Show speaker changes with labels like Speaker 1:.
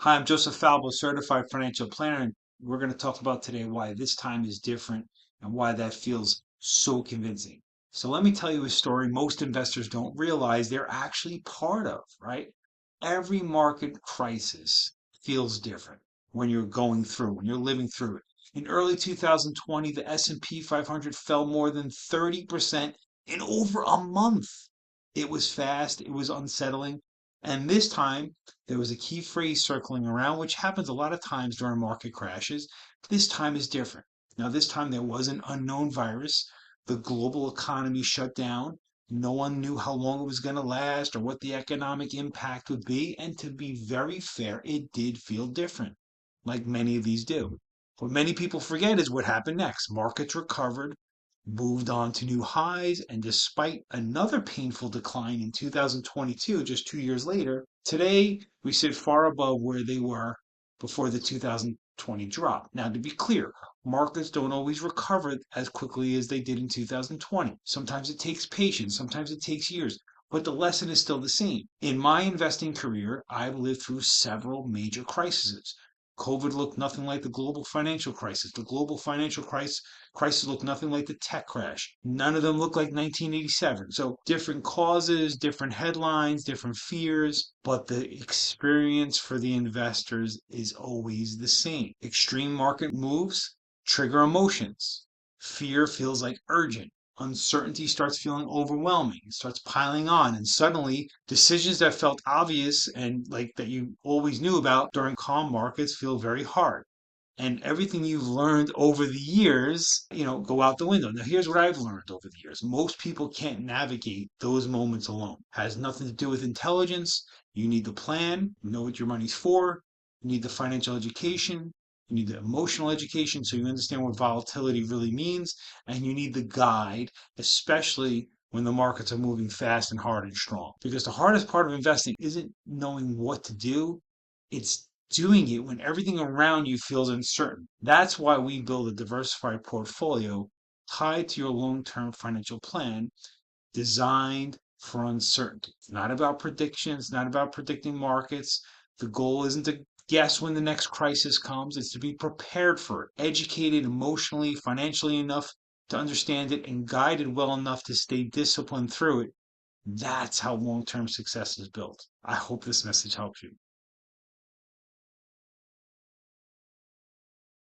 Speaker 1: Hi, I'm Joseph Falbo, certified financial planner, and we're going to talk about today why this time is different and why that feels so convincing. So let me tell you a story most investors don't realize they're actually part of, right? Every market crisis feels different when you're going through, when you're living through it. In early 2020, the S&P 500 fell more than 30% in over a month. It was fast, it was unsettling, and this time there was a key phrase circling around, which happens a lot of times during market crashes. This time is different. Now, this time there was an unknown virus. The global economy shut down. No one knew how long it was going to last or what the economic impact would be. And to be very fair, it did feel different, like many of these do. What many people forget is what happened next. Markets recovered, moved on to new highs, and despite another painful decline in 2022, just 2 years later, today we sit far above where they were before the 2020 drop. Now, to be clear, markets don't always recover as quickly as they did in 2020. Sometimes it takes patience, sometimes it takes years. But the lesson is still the same. In my investing career, I've lived through several major crises. COVID looked nothing like the global financial crisis. The global financial crisis looked nothing like the tech crash. None of them looked like 1987. So different causes, different headlines, different fears, but the experience for the investors is always the same. Extreme market moves trigger emotions. Fear feels like urgent. Uncertainty starts feeling overwhelming. It starts piling on, and suddenly decisions that felt obvious and like that you always knew about during calm markets feel very hard. And everything you've learned over the years, go out the window. Now, here's what I've learned over the years. Most people can't navigate those moments alone. It has nothing to do with intelligence. You need the plan, you know what your money's for. You need the financial education. You need the emotional education so you understand what volatility really means. And you need the guide, especially when the markets are moving fast and hard and strong. Because the hardest part of investing isn't knowing what to do, it's doing it when everything around you feels uncertain. That's why we build a diversified portfolio tied to your long term financial plan designed for uncertainty. It's not about predictions, not about predicting markets. The goal isn't to guess when the next crisis comes, it's to be prepared for it, educated emotionally, financially enough to understand it, and guided well enough to stay disciplined through it. That's how long term success is built. I hope this message helps you.